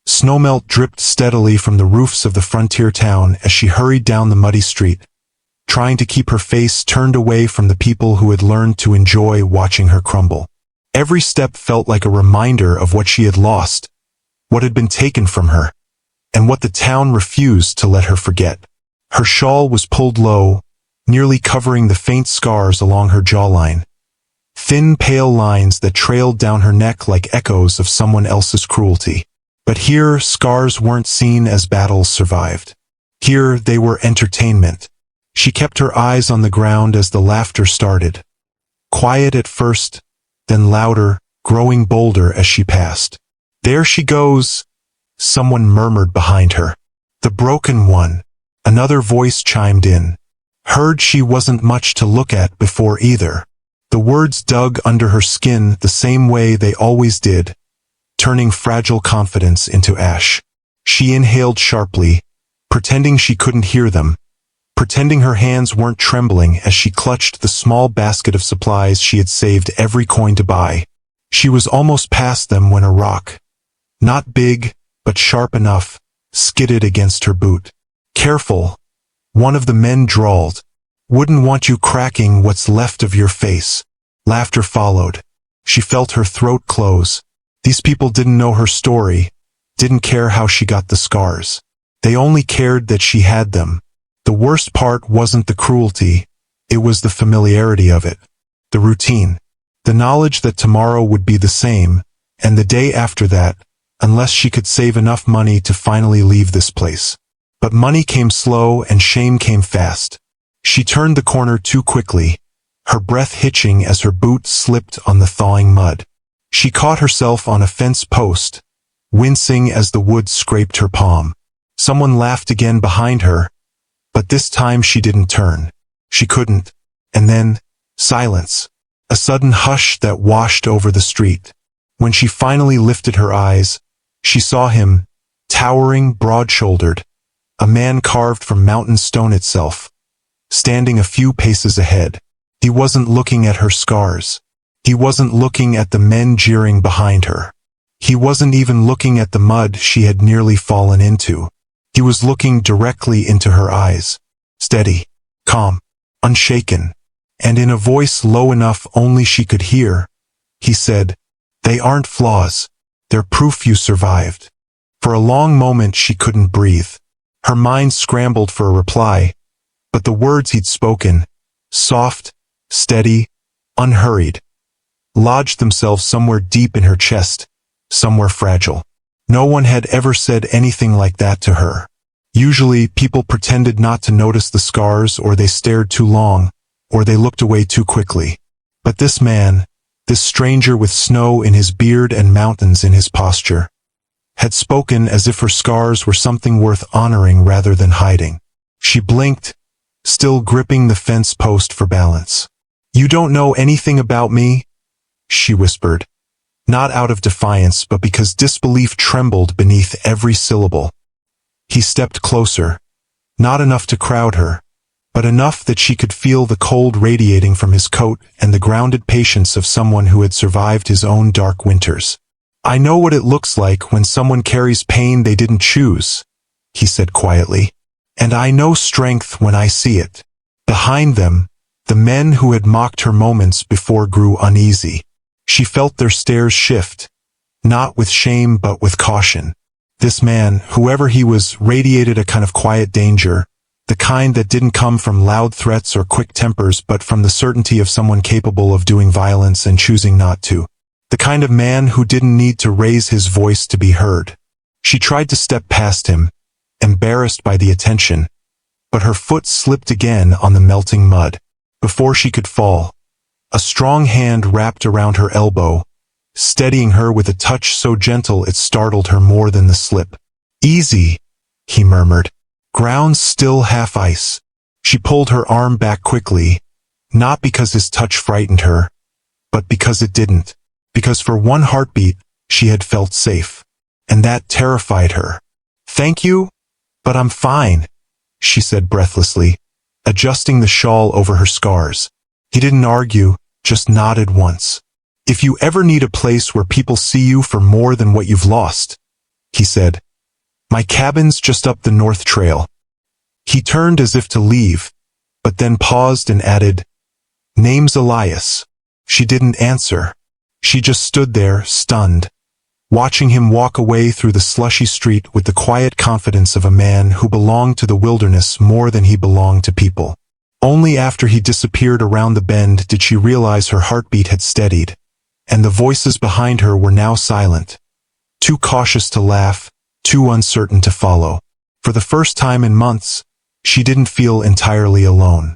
Snowmelt dripped steadily from the roofs of the frontier town as she hurried down the muddy street, trying to keep her face turned away from the people who had learned to enjoy watching her crumble. Every step felt like a reminder of what she had lost, what had been taken from her, and what the town refused to let her forget. Her shawl was pulled low, nearly covering the faint scars along her jawline. Thin, pale lines that trailed down her neck like echoes of someone else's cruelty. But here, scars weren't seen as battles survived. Here, they were entertainment. She kept her eyes on the ground as the laughter started. Quiet at first, then louder, growing bolder as she passed. "There she goes," someone murmured behind her. "The broken one," another voice chimed in. Heard she wasn't much to look at before either. The words dug under her skin the same way they always did, turning fragile confidence into ash. She inhaled sharply, pretending she couldn't hear them, pretending her hands weren't trembling as she clutched the small basket of supplies she had saved every coin to buy. She was almost past them when a rock, not big, but sharp enough, skidded against her boot. "Careful," one of the men drawled. "Wouldn't want you cracking what's left of your face." Laughter followed. She felt her throat close. These people didn't know her story, didn't care how she got the scars. They only cared that she had them. The worst part wasn't the cruelty, it was the familiarity of it. The routine. The knowledge that tomorrow would be the same, and the day after that, unless she could save enough money to finally leave this place. But money came slow and shame came fast. She turned the corner too quickly, her breath hitching as her boot slipped on the thawing mud. She caught herself on a fence post, wincing as the wood scraped her palm. Someone laughed again behind her, but this time she didn't turn. She couldn't. And then, silence. A sudden hush that washed over the street. When she finally lifted her eyes, she saw him, towering, broad-shouldered, a man carved from mountain stone itself, standing a few paces ahead. He wasn't looking at her scars. He wasn't looking at the men jeering behind her. He wasn't even looking at the mud she had nearly fallen into. He was looking directly into her eyes. Steady, calm, unshaken. And in a voice low enough only she could hear, he said, "They aren't flaws. They're proof you survived." For a long moment she couldn't breathe. Her mind scrambled for a reply, but the words he'd spoken, soft, steady, unhurried, lodged themselves somewhere deep in her chest, somewhere fragile. No one had ever said anything like that to her. Usually, people pretended not to notice the scars, or they stared too long, or they looked away too quickly. But this man, this stranger with snow in his beard and mountains in his posture, had spoken as if her scars were something worth honoring rather than hiding. She blinked, still gripping the fence post for balance. "You don't know anything about me?" she whispered, not out of defiance but because disbelief trembled beneath every syllable. He stepped closer, not enough to crowd her, but enough that she could feel the cold radiating from his coat and the grounded patience of someone who had survived his own dark winters. "I know what it looks like when someone carries pain they didn't choose," he said quietly, "and I know strength when I see it." Behind them, the men who had mocked her moments before grew uneasy. She felt their stares shift, not with shame but with caution. This man, whoever he was, radiated a kind of quiet danger, the kind that didn't come from loud threats or quick tempers but from the certainty of someone capable of doing violence and choosing not to. The kind of man who didn't need to raise his voice to be heard. She tried to step past him, embarrassed by the attention, but her foot slipped again on the melting mud. Before she could fall, a strong hand wrapped around her elbow, steadying her with a touch so gentle it startled her more than the slip. "Easy," he murmured. "Ground's still half ice." She pulled her arm back quickly, not because his touch frightened her, but because it didn't. Because for one heartbeat, she had felt safe. And that terrified her. "Thank you, but I'm fine," she said breathlessly, adjusting the shawl over her scars. He didn't argue, just nodded once. "If you ever need a place where people see you for more than what you've lost," he said. "My cabin's just up the north trail." He turned as if to leave, but then paused and added, "Name's Elias." She didn't answer. She just stood there, stunned, watching him walk away through the slushy street with the quiet confidence of a man who belonged to the wilderness more than he belonged to people. Only after he disappeared around the bend did she realize her heartbeat had steadied, and the voices behind her were now silent, too cautious to laugh, too uncertain to follow. For the first time in months, she didn't feel entirely alone.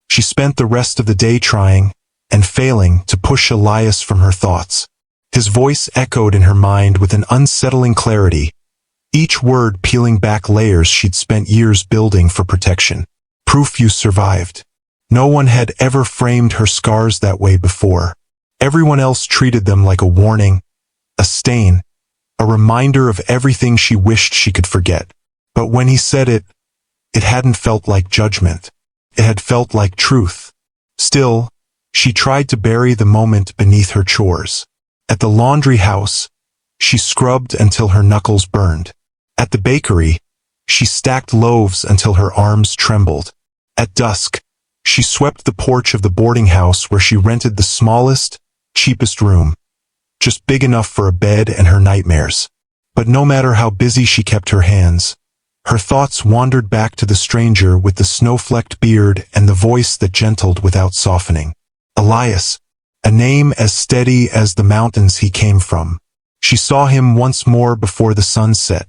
She spent the rest of the day trying, and failing, to push Elias from her thoughts. His voice echoed in her mind with an unsettling clarity, each word peeling back layers she'd spent years building for protection. "Proof you survived." No one had ever framed her scars that way before. Everyone else treated them like a warning, a stain, a reminder of everything she wished she could forget. But when he said it, it hadn't felt like judgment. It had felt like truth. Still, she tried to bury the moment beneath her chores. At the laundry house, she scrubbed until her knuckles burned. At the bakery, she stacked loaves until her arms trembled. At dusk, she swept the porch of the boarding house where she rented the smallest, cheapest room, just big enough for a bed and her nightmares. But no matter how busy she kept her hands, her thoughts wandered back to the stranger with the snow-flecked beard and the voice that gentled without softening. Elias, a name as steady as the mountains he came from. She saw him once more before the sun set.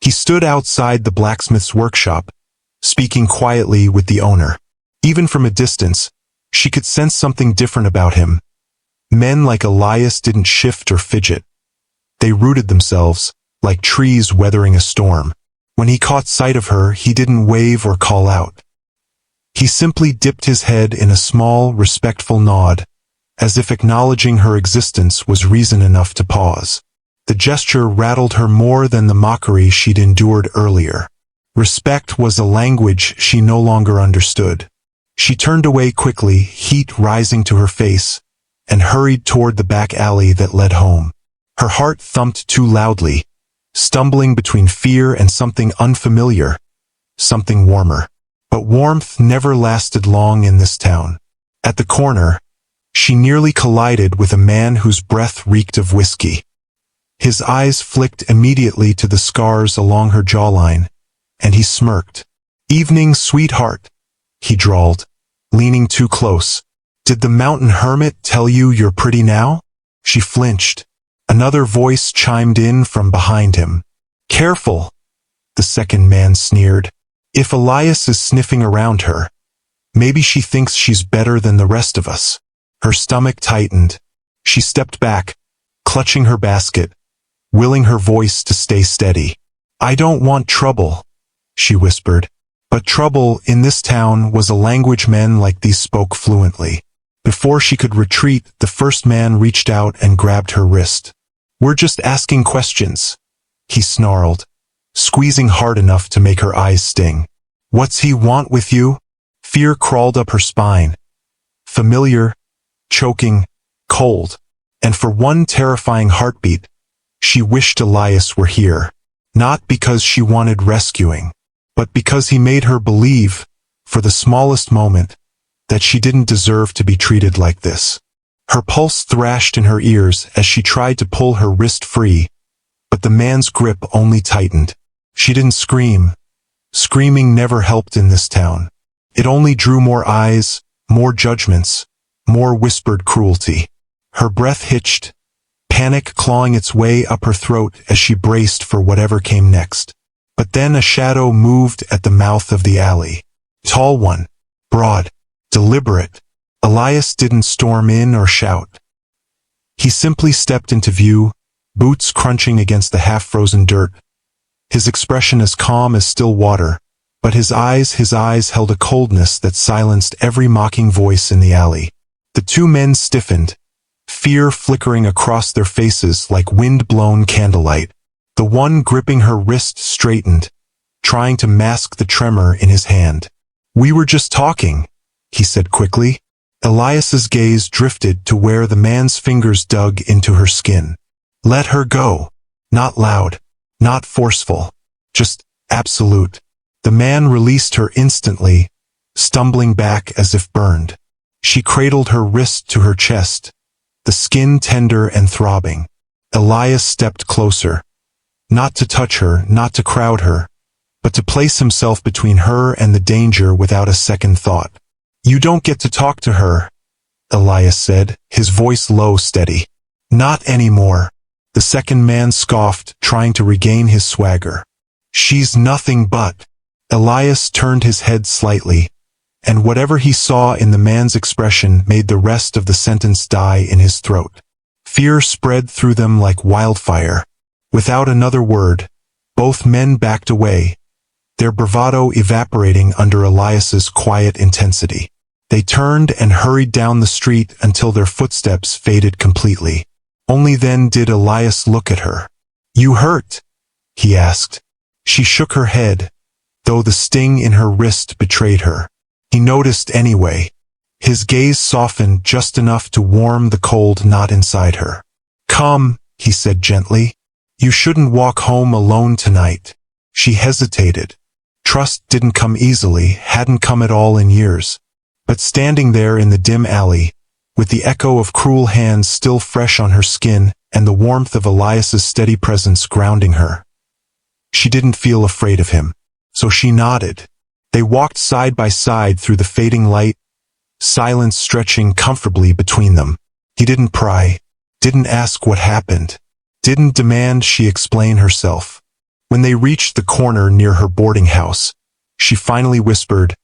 He stood outside the blacksmith's workshop, speaking quietly with the owner. Even from a distance, she could sense something different about him. Men like Elias didn't shift or fidget. They rooted themselves, like trees weathering a storm. When he caught sight of her, he didn't wave or call out. He simply dipped his head in a small, respectful nod, as if acknowledging her existence was reason enough to pause. The gesture rattled her more than the mockery she'd endured earlier. Respect was a language she no longer understood. She turned away quickly, heat rising to her face, and hurried toward the back alley that led home. Her heart thumped too loudly, stumbling between fear and something unfamiliar, something warmer. But warmth never lasted long in this town. At the corner, she nearly collided with a man whose breath reeked of whiskey. His eyes flicked immediately to the scars along her jawline, and he smirked. "Evening, sweetheart," he drawled, leaning too close. "Did the mountain hermit tell you you're pretty now?" She flinched. Another voice chimed in from behind him. "Careful," the second man sneered. "If Elias is sniffing around her, maybe she thinks she's better than the rest of us." Her stomach tightened. She stepped back, clutching her basket, willing her voice to stay steady. "I don't want trouble," she whispered. But trouble in this town was a language men like these spoke fluently. Before she could retreat, the first man reached out and grabbed her wrist. "We're just asking questions," he snarled, squeezing hard enough to make her eyes sting. "What's he want with you?" Fear crawled up her spine. Familiar, choking, cold. And for one terrifying heartbeat, she wished Elias were here. Not because she wanted rescuing, but because he made her believe, for the smallest moment, that she didn't deserve to be treated like this. Her pulse thrashed in her ears as she tried to pull her wrist free, but the man's grip only tightened. She didn't scream. Screaming never helped in this town. It only drew more eyes, more judgments, more whispered cruelty. Her breath hitched, panic clawing its way up her throat as she braced for whatever came next. But then a shadow moved at the mouth of the alley. Tall one, broad, deliberate. Elias didn't storm in or shout. He simply stepped into view, boots crunching against the half-frozen dirt, his expression as calm as still water, but his eyes held a coldness that silenced every mocking voice in the alley. The two men stiffened, fear flickering across their faces like wind-blown candlelight. The one gripping her wrist straightened, trying to mask the tremor in his hand. "We were just talking," he said quickly. Elias's gaze drifted to where the man's fingers dug into her skin. "Let her go." Not loud, Not forceful. Just absolute. The man released her instantly, stumbling back as if burned. She cradled her wrist to her chest, the skin tender and throbbing. Elias stepped closer. Not to touch her, not to crowd her, but to place himself between her and the danger without a second thought. "You don't get to talk to her," Elias said, his voice low, steady. "Not anymore." The second man scoffed, trying to regain his swagger. "She's nothing but." Elias turned his head slightly, and whatever he saw in the man's expression made the rest of the sentence die in his throat. Fear spread through them like wildfire. Without another word, both men backed away, their bravado evaporating under Elias's quiet intensity. They turned and hurried down the street until their footsteps faded completely. Only then did Elias look at her. "You hurt?" he asked. She shook her head, though the sting in her wrist betrayed her. He noticed anyway. His gaze softened just enough to warm the cold knot inside her. "Come," he said gently. "You shouldn't walk home alone tonight." She hesitated. Trust didn't come easily, hadn't come at all in years. But standing there in the dim alley, with the echo of cruel hands still fresh on her skin and the warmth of Elias's steady presence grounding her, she didn't feel afraid of him. So she nodded. They walked side by side through the fading light, silence stretching comfortably between them. He didn't pry, didn't ask what happened, didn't demand she explain herself. When they reached the corner near her boarding house, she finally whispered,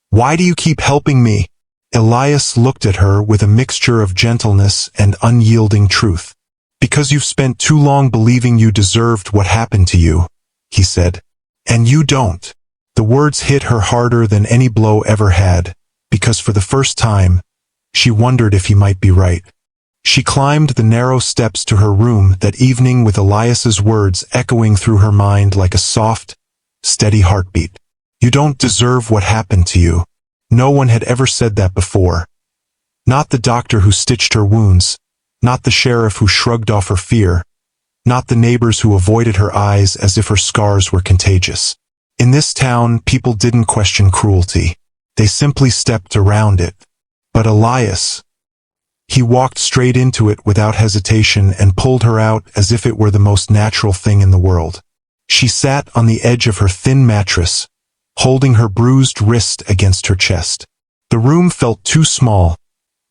"Why do you keep helping me?" Elias looked at her with a mixture of gentleness and unyielding truth. "Because you've spent too long believing you deserved what happened to you," he said. "And you don't." The words hit her harder than any blow ever had, because for the first time, she wondered if he might be right. She climbed the narrow steps to her room that evening with Elias's words echoing through her mind like a soft, steady heartbeat. "You don't deserve what happened to you." No one had ever said that before. Not the doctor who stitched her wounds, not the sheriff who shrugged off her fear, not the neighbors who avoided her eyes as if her scars were contagious. In this town, people didn't question cruelty. They simply stepped around it. But Elias, he walked straight into it without hesitation and pulled her out as if it were the most natural thing in the world. She sat on the edge of her thin mattress, holding her bruised wrist against her chest. The room felt too small,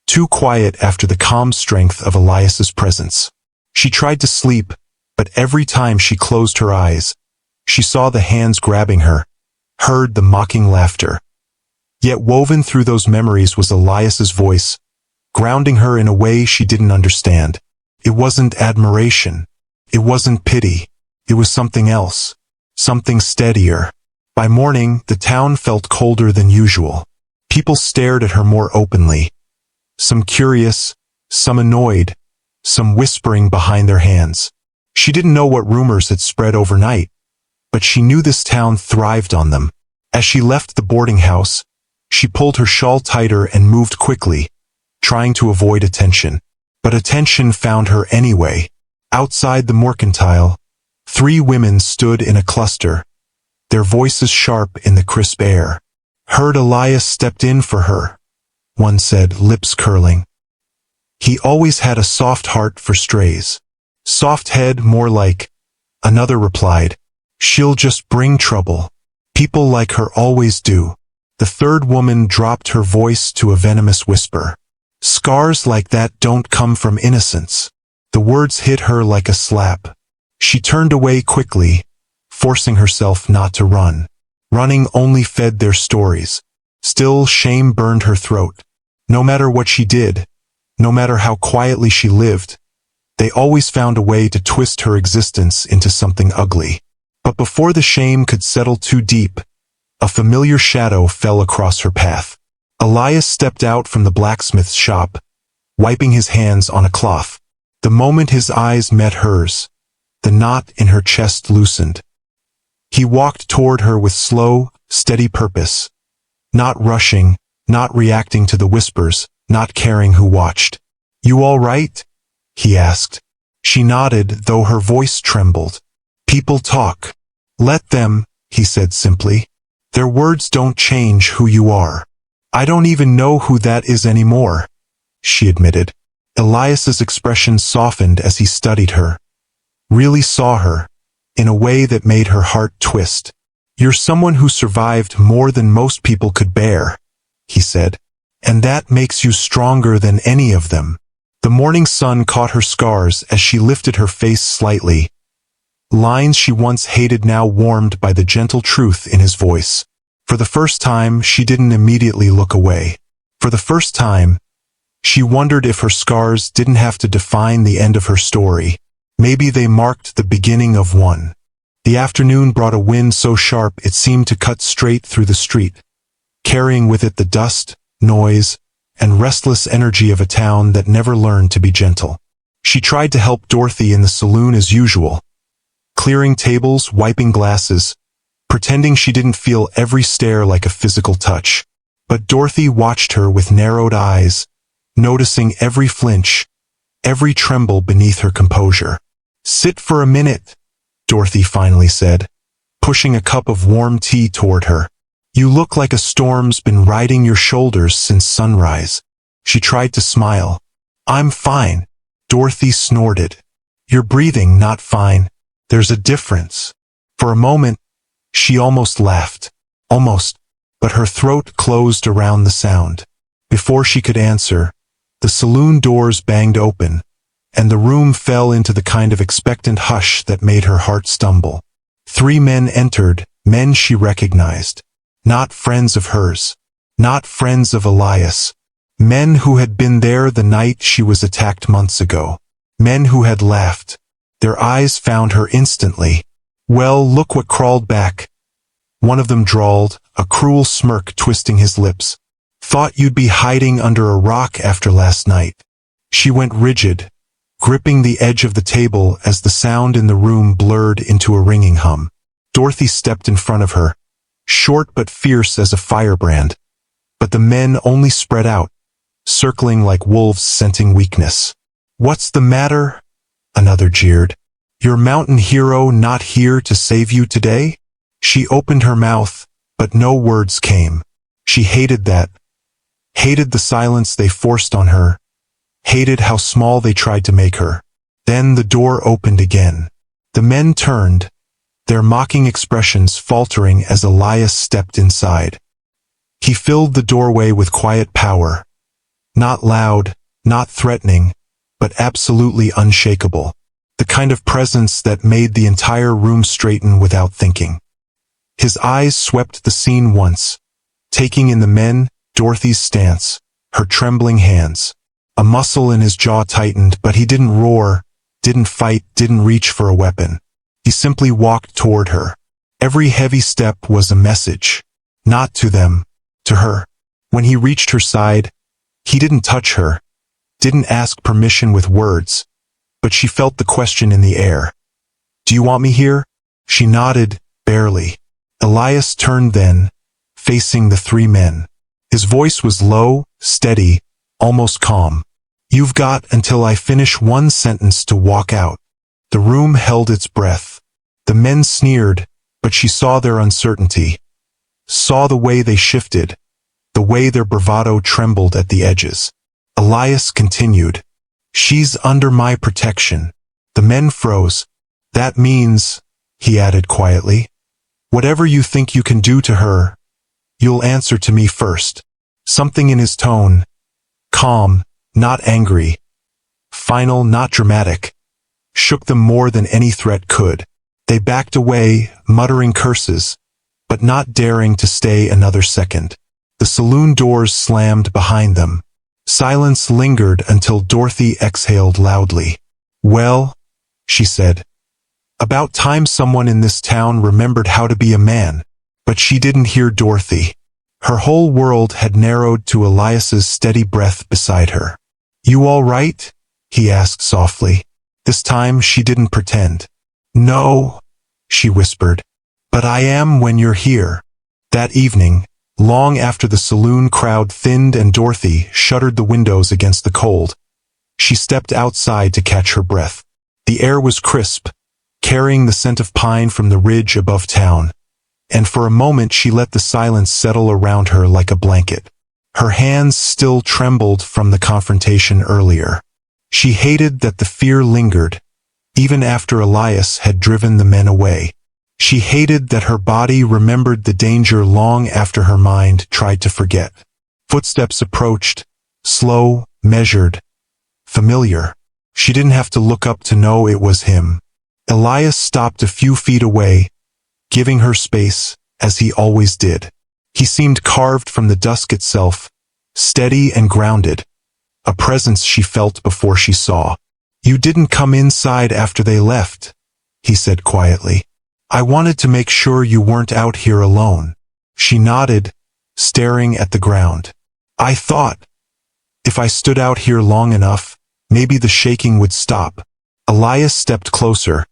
too quiet after the calm strength of Elias's presence. She tried to sleep, but every time she closed her eyes, she saw the hands grabbing her, heard the mocking laughter. Yet woven through those memories was Elias's voice, grounding her in a way she didn't understand. It wasn't admiration. It wasn't pity. It was something else, something steadier. By morning, the town felt colder than usual. People stared at her more openly, some curious, some annoyed, some whispering behind their hands. She didn't know what rumors had spread overnight, but she knew this town thrived on them. As she left the boarding house, she pulled her shawl tighter and moved quickly, trying to avoid attention. But attention found her anyway. Outside the mercantile, 3 women stood in a cluster, their voices sharp in the crisp air. "Heard Elias stepped in for her," one said, lips curling. "He always had a soft heart for strays." "Soft head, more like," another replied. "She'll just bring trouble. People like her always do." The third woman dropped her voice to a venomous whisper. "Scars like that don't come from innocence." The words hit her like a slap. She turned away quickly, forcing herself not to run. Running only fed their stories. Still, shame burned her throat. No matter what she did, no matter how quietly she lived, they always found a way to twist her existence into something ugly. But before the shame could settle too deep, a familiar shadow fell across her path. Elias stepped out from the blacksmith's shop, wiping his hands on a cloth. The moment his eyes met hers, the knot in her chest loosened. He walked toward her with slow, steady purpose, not rushing, not reacting to the whispers, not caring who watched. "You all right?" he asked. She nodded, though her voice trembled. People talk. Let them, he said simply. Their words don't change who you are. I don't even know who that is anymore, she admitted. Elias's expression softened as he studied her. Really saw her, in a way that made her heart twist. You're someone who survived more than most people could bear, he said. And that makes you stronger than any of them. The morning sun caught her scars as she lifted her face slightly. Lines she once hated now warmed by the gentle truth in his voice. For the first time, she didn't immediately look away. For the first time, she wondered if her scars didn't have to define the end of her story. Maybe they marked the beginning of one. The afternoon brought a wind so sharp it seemed to cut straight through the street, carrying with it the dust, noise, and restless energy of a town that never learned to be gentle. She tried to help Dorothy in the saloon as usual, clearing tables, wiping glasses, pretending she didn't feel every stare like a physical touch. But Dorothy watched her with narrowed eyes, noticing every flinch, every tremble beneath her composure. Sit for a minute, Dorothy finally said, pushing a cup of warm tea toward her. You look like a storm's been riding your shoulders since sunrise. She tried to smile. I'm fine, Dorothy snorted. You're breathing, not fine. There's a difference. For a moment, she almost laughed. Almost, but her throat closed around the sound. Before she could answer, the saloon doors banged open, and the room fell into the kind of expectant hush that made her heart stumble. 3 men entered, men she recognized. Not friends of hers. Not friends of Elias. Men who had been there the night she was attacked months ago. Men who had laughed. Their eyes found her instantly. Well, look what crawled back. One of them drawled, a cruel smirk twisting his lips. Thought you'd be hiding under a rock after last night. She went rigid, gripping the edge of the table as the sound in the room blurred into a ringing hum. Dorothy stepped in front of her, short but fierce as a firebrand. But the men only spread out, circling like wolves scenting weakness. What's the matter? Another jeered. Your mountain hero not here to save you today? She opened her mouth, but no words came. She hated that. Hated the silence they forced on her. Hated how small they tried to make her. Then the door opened again. The men turned, their mocking expressions faltering as Elias stepped inside. He filled the doorway with quiet power. Not loud, not threatening, but absolutely unshakable. The kind of presence that made the entire room straighten without thinking. His eyes swept the scene once, taking in the men, Dorothy's stance, her trembling hands. A muscle in his jaw tightened, but he didn't roar, didn't fight, didn't reach for a weapon. He simply walked toward her. Every heavy step was a message. Not to them, to her. When he reached her side, he didn't touch her, didn't ask permission with words, but she felt the question in the air. Do you want me here? She nodded, barely. Elias turned then, facing the 3 men. His voice was low, steady, almost calm. You've got until I finish one sentence to walk out. The room held its breath. The men sneered, but she saw their uncertainty. Saw the way they shifted, the way their bravado trembled at the edges. Elias continued. She's under my protection. The men froze. That means, he added quietly, whatever you think you can do to her, you'll answer to me first. Something in his tone, calm, not angry, final, not dramatic, shook them more than any threat could. They backed away, muttering curses, but not daring to stay another second. The saloon doors slammed behind them. Silence lingered until Dorothy exhaled loudly. Well, she said, about time someone in this town remembered how to be a man. But she didn't hear Dorothy. Her whole world had narrowed to Elias's steady breath beside her. You all right? He asked softly. This time she didn't pretend. No, she whispered. But I am when you're here. That evening, long after the saloon crowd thinned and Dorothy shuttered the windows against the cold, she stepped outside to catch her breath. The air was crisp, carrying the scent of pine from the ridge above town. And for a moment she let the silence settle around her like a blanket. Her hands still trembled from the confrontation earlier. She hated that the fear lingered, even after Elias had driven the men away. She hated that her body remembered the danger long after her mind tried to forget. Footsteps approached, slow, measured, familiar. She didn't have to look up to know it was him. Elias stopped a few feet away, giving her space, as he always did. He seemed carved from the dusk itself, steady and grounded, a presence she felt before she saw. "You didn't come inside after they left," he said quietly. "I wanted to make sure you weren't out here alone." She nodded, staring at the ground. "I thought, if I stood out here long enough, maybe the shaking would stop." Elias stepped closer,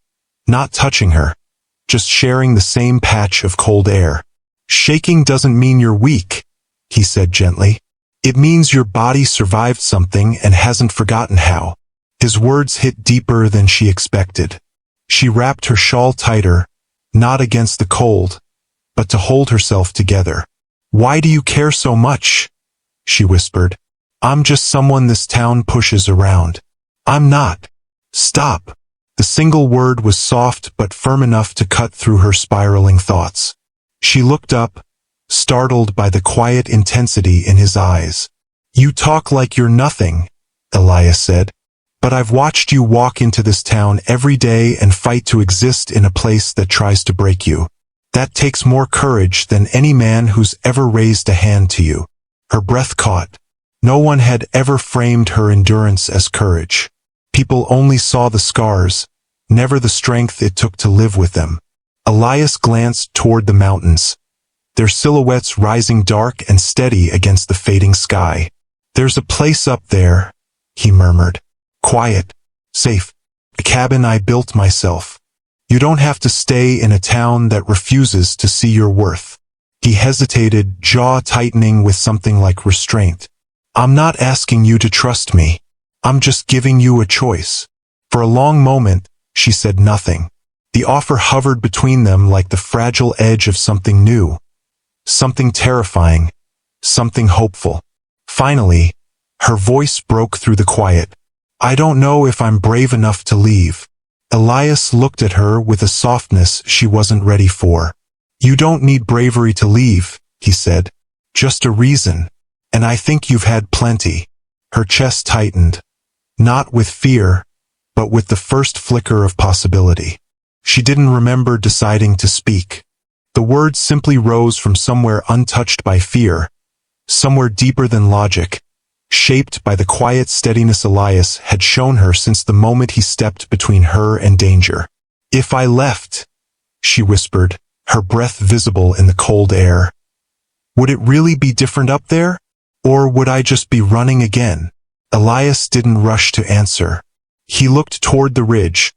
not touching her, just sharing the same patch of cold air. "Shaking doesn't mean you're weak," he said gently. "It means your body survived something and hasn't forgotten how." His words hit deeper than she expected. She wrapped her shawl tighter, not against the cold, but to hold herself together. "Why do you care so much?" she whispered. "I'm just someone this town pushes around." "I'm not." "Stop." The single word was soft but firm enough to cut through her spiraling thoughts. She looked up, startled by the quiet intensity in his eyes. "You talk like you're nothing," Elias said. "But I've watched you walk into this town every day and fight to exist in a place that tries to break you. That takes more courage than any man who's ever raised a hand to you." Her breath caught. No one had ever framed her endurance as courage. People only saw the scars, never the strength it took to live with them. Elias glanced toward the mountains, their silhouettes rising dark and steady against the fading sky. "There's a place up there," he murmured. "Quiet, safe, a cabin I built myself. You don't have to stay in a town that refuses to see your worth." He hesitated, jaw tightening with something like restraint. "I'm not asking you to trust me. I'm just giving you a choice." For a long moment, she said nothing. The offer hovered between them like the fragile edge of something new, something terrifying, something hopeful. Finally, her voice broke through the quiet. "I don't know if I'm brave enough to leave." Elias looked at her with a softness she wasn't ready for. "You don't need bravery to leave," he said. "Just a reason. And I think you've had plenty." Her chest tightened, not with fear, but with the first flicker of possibility. She didn't remember deciding to speak. The words simply rose from somewhere untouched by fear, somewhere deeper than logic, shaped by the quiet steadiness Elias had shown her since the moment he stepped between her and danger. "If I left," she whispered, her breath visible in the cold air, "would it really be different up there? Or would I just be running again?" Elias didn't rush to answer. He looked toward the ridge,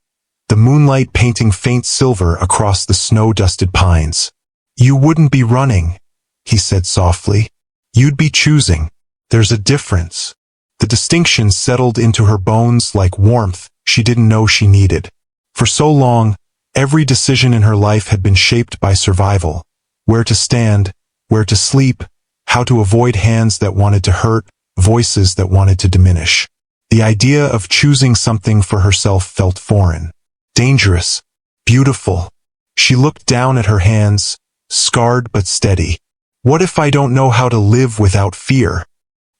the moonlight painting faint silver across the snow-dusted pines. "You wouldn't be running," he said softly. "You'd be choosing. There's a difference." The distinction settled into her bones like warmth she didn't know she needed. For so long, every decision in her life had been shaped by survival. Where to stand, where to sleep, how to avoid hands that wanted to hurt, voices that wanted to diminish. The idea of choosing something for herself felt foreign, dangerous, beautiful. She looked down at her hands, scarred but steady. "What if I don't know how to live without fear?"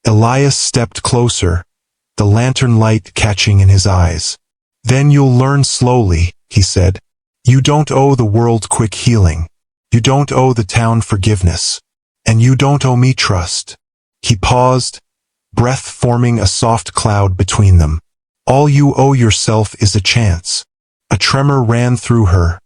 Elias stepped closer, the lantern light catching in his eyes. "Then you'll learn slowly," he said. "You don't owe the world quick healing. You don't owe the town forgiveness. And you don't owe me trust." He paused, breath forming a soft cloud between them. "All you owe yourself is a chance." A tremor ran through her,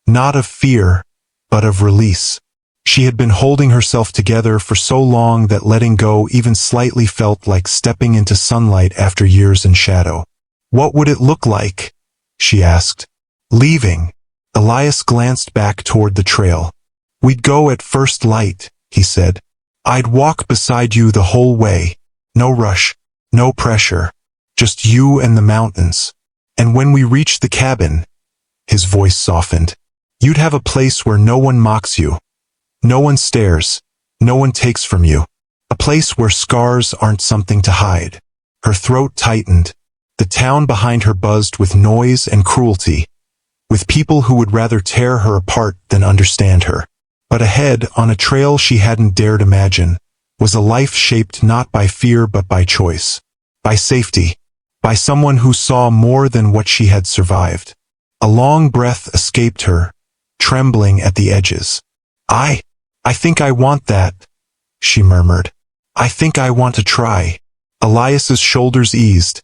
not of fear, but of release. She had been holding herself together for so long that letting go even slightly felt like stepping into sunlight after years in shadow. "What would it look like?" she asked. "Leaving." Elias glanced back toward the trail. "We'd go at first light," he said. "I'd walk beside you the whole way. No rush, no pressure. Just you and the mountains. And when we reached the cabin, His voice softened. You'd have a place where no one mocks you. No one stares. No one takes from you. A place where scars aren't something to hide. Her throat tightened. The town behind her buzzed with noise and cruelty, with people who would rather tear her apart than understand her. But ahead, on a trail she hadn't dared imagine, was a life shaped not by fear but by choice, by safety, by someone who saw more than what she had survived. A long breath escaped her, trembling at the edges. I think I want that, she murmured. I think I want to try. Elias's shoulders eased,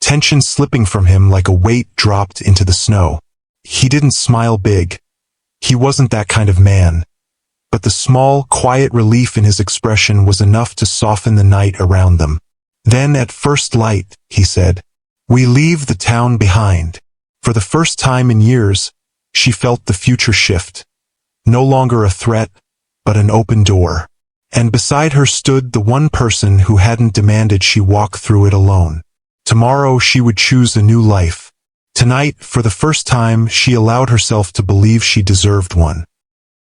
tension slipping from him like a weight dropped into the snow. He didn't smile big. He wasn't that kind of man. But the small, quiet relief in his expression was enough to soften the night around them. Then at first light, he said, we leave the town behind. For the first time in years, she felt the future shift. No longer a threat, but an open door. And beside her stood the one person who hadn't demanded she walk through it alone. Tomorrow she would choose a new life. Tonight, for the first time, she allowed herself to believe she deserved one.